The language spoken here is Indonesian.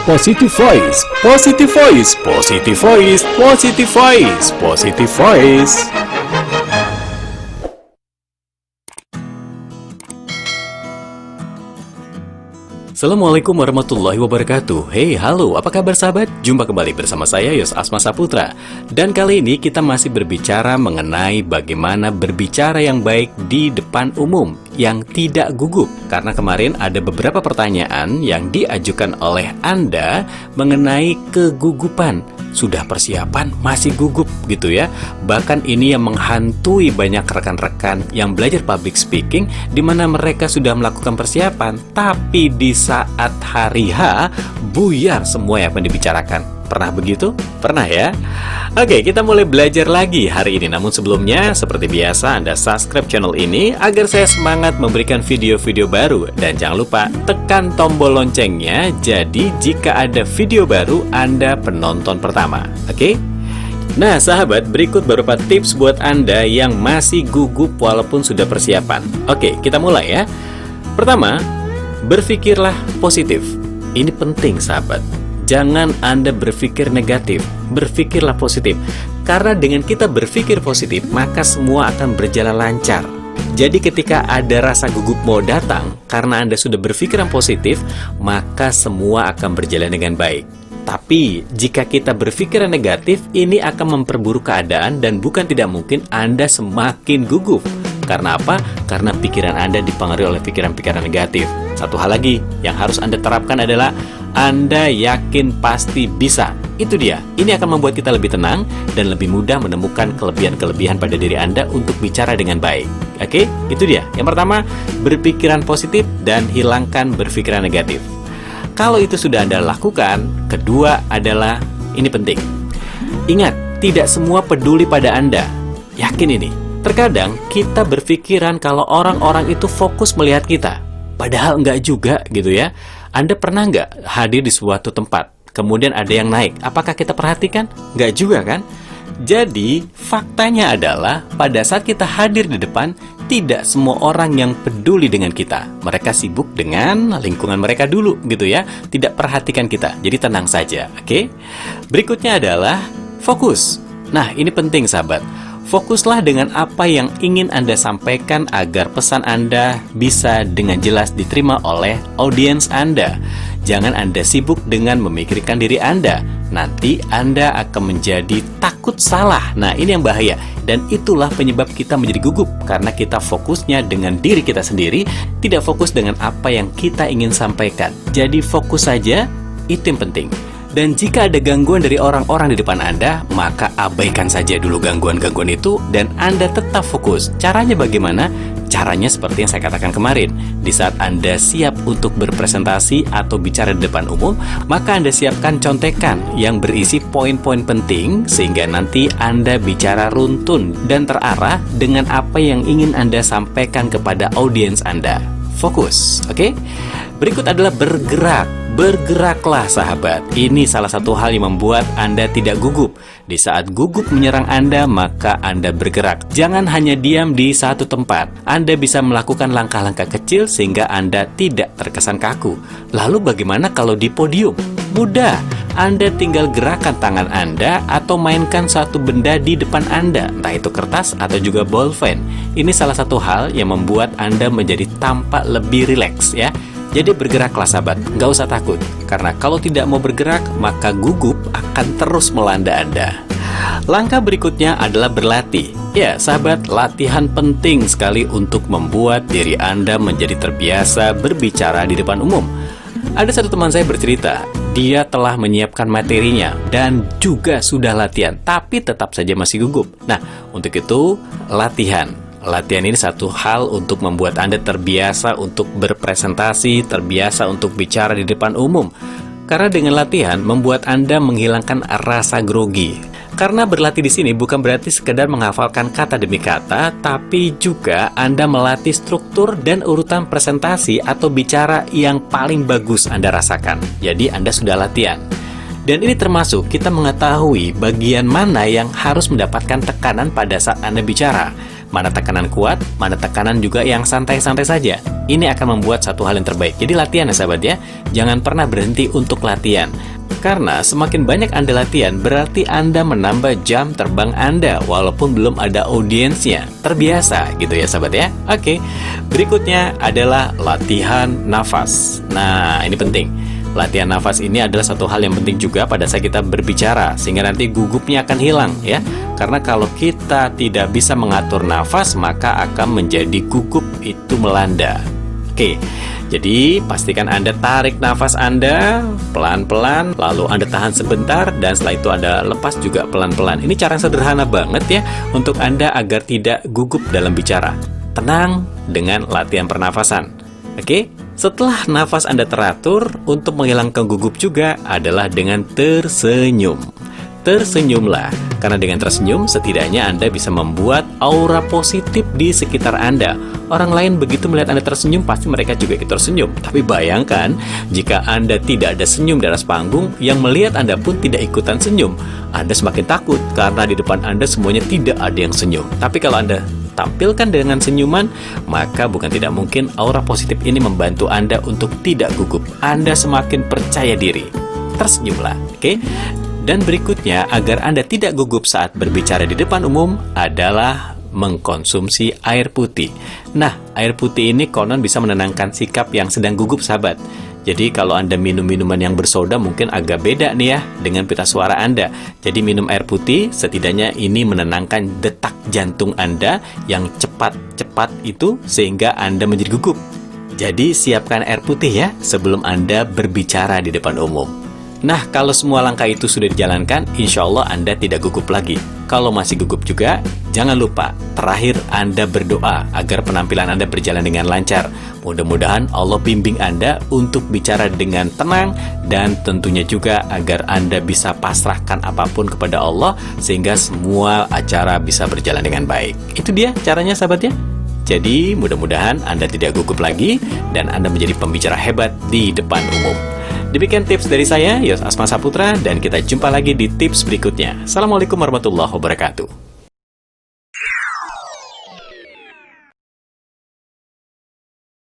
Positive Voice, Positive Voice, Positive Voice, Positive Voice, Positive Voice. Assalamualaikum warahmatullahi wabarakatuh. Hey, halo, apa kabar sahabat? Jumpa kembali bersama saya Yos Asma Saputra. Dan kali ini kita masih berbicara mengenai bagaimana berbicara yang baik di depan umum yang tidak gugup. Karena kemarin ada beberapa pertanyaan yang diajukan oleh Anda mengenai kegugupan. Sudah persiapan, masih gugup gitu ya. Bahkan ini yang menghantui banyak rekan-rekan yang belajar public speaking, di mana mereka sudah melakukan persiapan, tapi di saat hari H, buyar semua yang dibicarakan. Pernah begitu? Pernah ya? Oke, kita mulai belajar lagi hari ini. Namun sebelumnya, seperti biasa, Anda subscribe channel ini agar saya semangat memberikan video-video baru. Dan jangan lupa tekan tombol loncengnya, jadi jika ada video baru, Anda penonton pertama. Oke? Nah, sahabat, berikut beberapa tips buat Anda yang masih gugup walaupun sudah persiapan. Oke, kita mulai ya. Pertama, berpikirlah positif. Ini penting, sahabat. Jangan Anda berpikir negatif, berpikirlah positif. Karena dengan kita berpikir positif, maka semua akan berjalan lancar. Jadi ketika ada rasa gugup mau datang, karena Anda sudah berpikiran positif, maka semua akan berjalan dengan baik. Tapi, jika kita berpikiran negatif, ini akan memperburuk keadaan dan bukan tidak mungkin Anda semakin gugup. Karena apa? Karena pikiran Anda dipengaruhi oleh pikiran-pikiran negatif. Satu hal lagi yang harus Anda terapkan adalah Anda yakin pasti bisa. Itu dia. Ini akan membuat kita lebih tenang dan lebih mudah menemukan kelebihan-kelebihan pada diri Anda untuk bicara dengan baik. Oke? Itu dia. Yang pertama, berpikiran positif dan hilangkan berpikiran negatif. Kalau itu sudah Anda lakukan, kedua adalah, ini penting. Ingat, tidak semua peduli pada Anda. Yakin ini. Terkadang kita berpikiran kalau orang-orang itu fokus melihat kita. Padahal enggak juga gitu ya. Anda pernah nggak hadir di suatu tempat, kemudian ada yang naik? Apakah kita perhatikan? Nggak juga kan? Jadi, faktanya adalah pada saat kita hadir di depan, tidak semua orang yang peduli dengan kita. Mereka sibuk dengan lingkungan mereka dulu gitu ya. Tidak perhatikan kita. Jadi tenang saja, oke? Berikutnya adalah fokus. Nah, ini penting sahabat. Fokuslah dengan apa yang ingin Anda sampaikan agar pesan Anda bisa dengan jelas diterima oleh audiens Anda. Jangan Anda sibuk dengan memikirkan diri Anda. Nanti Anda akan menjadi takut salah. Nah, ini yang bahaya. Dan itulah penyebab kita menjadi gugup. Karena kita fokusnya dengan diri kita sendiri, tidak fokus dengan apa yang kita ingin sampaikan. Jadi fokus saja, itu yang penting. Dan jika ada gangguan dari orang-orang di depan Anda, maka abaikan saja dulu gangguan-gangguan itu dan Anda tetap fokus. Caranya bagaimana? Caranya seperti yang saya katakan kemarin. Di saat Anda siap untuk berpresentasi atau bicara di depan umum, maka Anda siapkan contekan yang berisi poin-poin penting sehingga nanti Anda bicara runtun dan terarah dengan apa yang ingin Anda sampaikan kepada audiens Anda. Fokus, oke? Berikut adalah bergerak. Bergeraklah sahabat. Ini salah satu hal yang membuat Anda tidak gugup. Di saat gugup menyerang Anda, maka Anda bergerak. Jangan hanya diam di satu tempat. Anda bisa melakukan langkah-langkah kecil sehingga Anda tidak terkesan kaku. Lalu bagaimana kalau di podium? Mudah. Anda tinggal gerakan tangan Anda atau mainkan satu benda di depan Anda, entah itu kertas atau juga bolpen. Ini salah satu hal yang membuat Anda menjadi tampak lebih rileks ya. Jadi bergeraklah sahabat, nggak usah takut. Karena kalau tidak mau bergerak, maka gugup akan terus melanda Anda. Langkah berikutnya adalah berlatih. Ya sahabat, latihan penting sekali untuk membuat diri Anda menjadi terbiasa berbicara di depan umum. Ada satu teman saya bercerita, dia telah menyiapkan materinya dan juga sudah latihan, tapi tetap saja masih gugup. Nah, untuk itu latihan. Latihan ini satu hal untuk membuat Anda terbiasa untuk berpresentasi, terbiasa untuk bicara di depan umum. Karena dengan latihan membuat Anda menghilangkan rasa grogi. Karena berlatih di sini bukan berarti sekedar menghafalkan kata demi kata, tapi juga Anda melatih struktur dan urutan presentasi atau bicara yang paling bagus Anda rasakan. Jadi Anda sudah latihan. Dan ini termasuk kita mengetahui bagian mana yang harus mendapatkan tekanan pada saat Anda bicara. mana tekanan kuat, mana tekanan juga yang santai-santai saja. Ini akan membuat satu hal yang terbaik. Jadi latihan ya sahabat ya, jangan pernah berhenti untuk latihan. Karena semakin banyak Anda latihan, berarti Anda menambah jam terbang Anda, walaupun belum ada audiensnya. Terbiasa gitu ya sahabat ya. Oke, berikutnya adalah latihan nafas. Nah, ini penting. Latihan nafas ini adalah satu hal yang penting juga pada saat kita berbicara, sehingga nanti gugupnya akan hilang ya. Karena kalau kita tidak bisa mengatur nafas, maka akan menjadi gugup itu melanda. Oke, jadi pastikan Anda tarik nafas Anda pelan-pelan, lalu Anda tahan sebentar, dan setelah itu Anda lepas juga pelan-pelan. Ini cara sederhana banget ya untuk Anda agar tidak gugup dalam bicara. Tenang dengan latihan pernafasan. Oke, setelah nafas Anda teratur, untuk menghilangkan gugup juga adalah dengan tersenyum. Tersenyumlah, karena dengan tersenyum setidaknya Anda bisa membuat aura positif di sekitar Anda. Orang lain begitu melihat Anda tersenyum, pasti mereka juga ikut tersenyum. Tapi bayangkan, jika Anda tidak ada senyum di atas panggung, yang melihat Anda pun tidak ikutan senyum. Anda semakin takut, karena di depan Anda semuanya tidak ada yang senyum. Tapi kalau Anda tampilkan dengan senyuman, maka bukan tidak mungkin aura positif ini membantu Anda untuk tidak gugup. Anda semakin percaya diri. Tersenyumlah, oke? Dan berikutnya, agar Anda tidak gugup saat berbicara di depan umum adalah mengkonsumsi air putih. Nah, air putih ini konon bisa menenangkan sikap yang sedang gugup sahabat. Jadi kalau Anda minum minuman yang bersoda mungkin agak beda nih ya dengan pita suara Anda. Jadi minum air putih setidaknya ini menenangkan detak jantung Anda yang cepat-cepat itu sehingga Anda menjadi gugup. Jadi siapkan air putih ya sebelum Anda berbicara di depan umum. Nah, kalau semua langkah itu sudah dijalankan, insya Allah Anda tidak gugup lagi. Kalau masih gugup juga, jangan lupa, terakhir Anda berdoa agar penampilan Anda berjalan dengan lancar. Mudah-mudahan Allah bimbing Anda untuk bicara dengan tenang, dan tentunya juga agar Anda bisa pasrahkan apapun kepada Allah, sehingga semua acara bisa berjalan dengan baik. Itu dia caranya sahabat ya. Jadi, mudah-mudahan Anda tidak gugup lagi, dan Anda menjadi pembicara hebat di depan umum. Demikian tips dari saya, Yos Asma Saputra, dan kita jumpa lagi di tips berikutnya. Assalamualaikum warahmatullahi wabarakatuh.